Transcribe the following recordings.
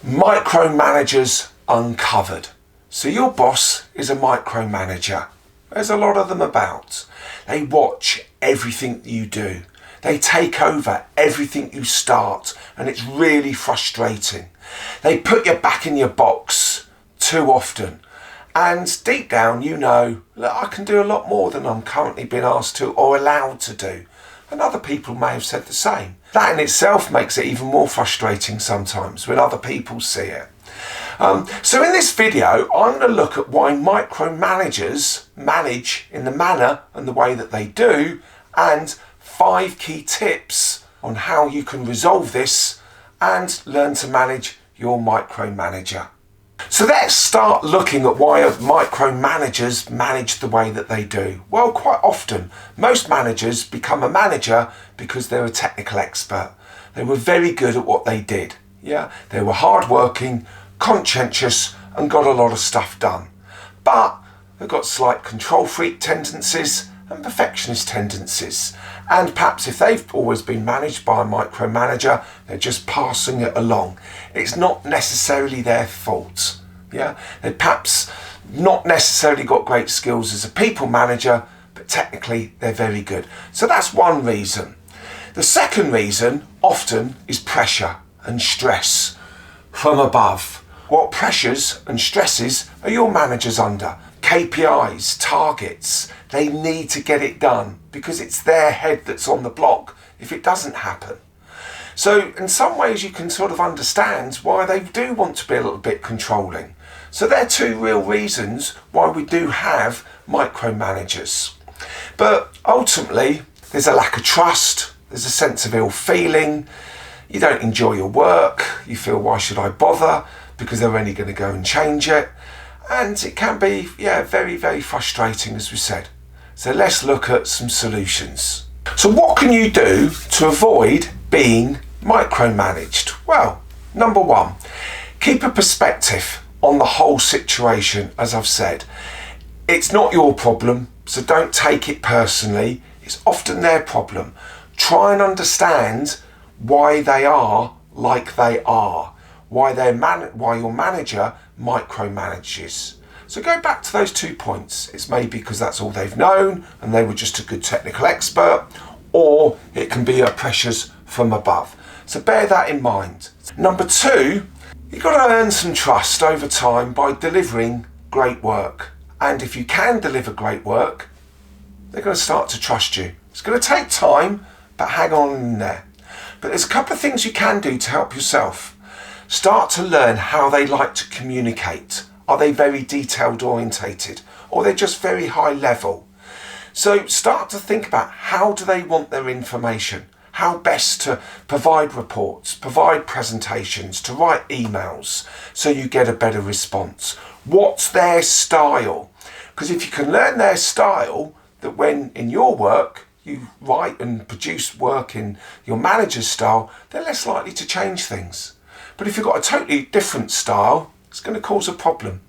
Micromanagers uncovered. So your boss is a micromanager. There's a lot of them about. They watch everything you do. They take over everything you start, and it's really frustrating. They put you back in your box too often. And deep down, you know that I can do a lot more than I'm currently being asked to or allowed to do. And other people may have said the same. That in itself makes it even more frustrating sometimes when other people see it. So in this video, I'm going to look at why micromanagers manage in the manner and the way that they do, and 5 key tips on how you can resolve this and learn to manage your micromanager. So let's start looking at why micromanagers manage the way that they do. Well, quite often, most managers become a manager because they're a technical expert. They were very good at what they did. Yeah, they were hardworking, conscientious, and got a lot of stuff done. But they've got slight control freak tendencies and perfectionist tendencies. And perhaps if they've always been managed by a micromanager, they're just passing it along. It's not necessarily their fault. Yeah, they've perhaps not necessarily got great skills as a people manager, but technically they're very good. So that's one reason. The second reason often is pressure and stress from above. What pressures and stresses are your managers under? KPIs, targets. They need to get it done because it's their head that's on the block if it doesn't happen. So in some ways you can sort of understand why they do want to be a little bit controlling. So they're 2 real reasons why we do have micromanagers. But ultimately there's a lack of trust, there's a sense of ill feeling, you don't enjoy your work, you feel why should I bother because they're only going to go and change it. And it can be, very, very frustrating, as we said. So let's look at some solutions. So what can you do to avoid being micromanaged? Well, number 1, keep a perspective on the whole situation, as I've said. It's not your problem, so don't take it personally. It's often their problem. Try and understand why they are like they are. Why your manager micromanages. So go back to those 2 points. It's maybe because that's all they've known and they were just a good technical expert, or it can be pressures from above. So bear that in mind. Number 2, you've got to earn some trust over time by delivering great work. And if you can deliver great work, they're going to start to trust you. It's going to take time, but hang on in there. But there's a couple of things you can do to help yourself. Start to learn how they like to communicate. Are they very detailed orientated, or they're just very high level? So start to think about how do they want their information, how best to provide reports, provide presentations, to write emails so you get a better response. What's their style? Because if you can learn their style, that when in your work you write and produce work in your manager's style, they're less likely to change things. But if you've got a totally different style, it's going to cause a problem.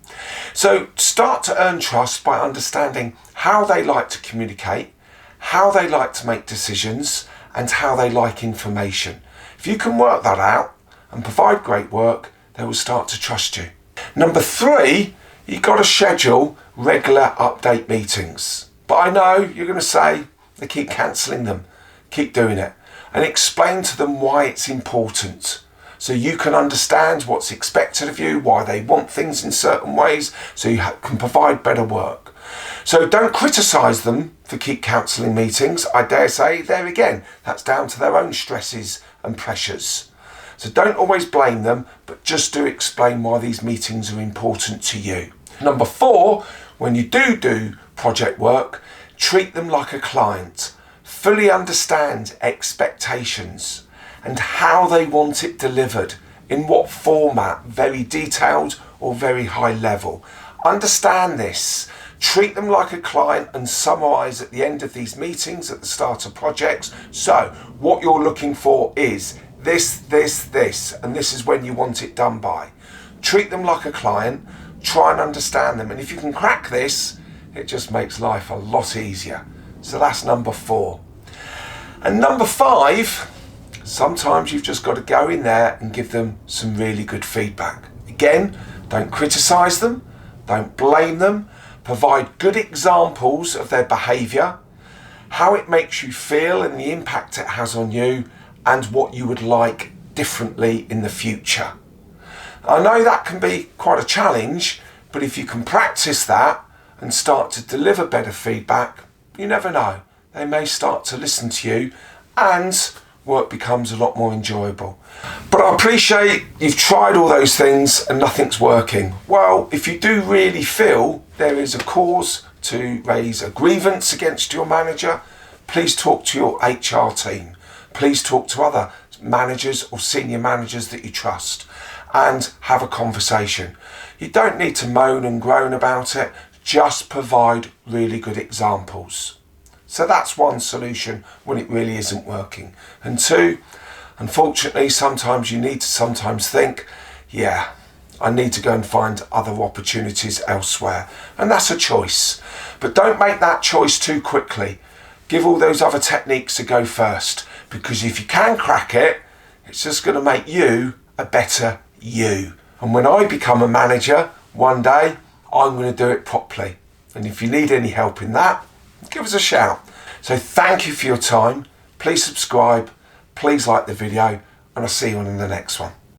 So start to earn trust by understanding how they like to communicate, how they like to make decisions, and how they like information. If you can work that out and provide great work, they will start to trust you. Number 3, you've got to schedule regular update meetings. But I know you're going to say they keep cancelling them. Keep doing it. And explain to them why it's important. So you can understand what's expected of you, why they want things in certain ways, so you can provide better work. So don't criticise them for keep cancelling meetings. I dare say, there again, that's down to their own stresses and pressures. So don't always blame them, but just do explain why these meetings are important to you. Number 4, when you do project work, treat them like a client. Fully understand expectations and how they want it delivered, in what format, very detailed or very high level. Understand this. Treat them like a client and summarise at the end of these meetings, at the start of projects. So what you're looking for is this, and this is when you want it done by. Treat them like a client, try and understand them. And if you can crack this, it just makes life a lot easier. So that's number 4. And number 5, Sometimes you've just got to go in there and give them some really good feedback. Again, don't criticise them, don't blame them, provide good examples of their behaviour, how it makes you feel and the impact it has on you, and what you would like differently in the future. I know that can be quite a challenge, but if you can practice that and start to deliver better feedback, you never know. They may start to listen to you and work becomes a lot more enjoyable. But I appreciate you've tried all those things and nothing's working. Well, if you do really feel there is a cause to raise a grievance against your manager, please talk to your HR team. Please talk to other managers or senior managers that you trust and have a conversation. You don't need to moan and groan about it, just provide really good examples. So that's one solution when it really isn't working. And two, unfortunately, sometimes you need to think, yeah, I need to go and find other opportunities elsewhere. And that's a choice. But don't make that choice too quickly. Give all those other techniques a go first, because if you can crack it, it's just going to make you a better you. And when I become a manager one day, I'm going to do it properly. And if you need any help in that, give us a shout. So thank you for your time. Please subscribe, please like the video, and I'll see you on in the next one.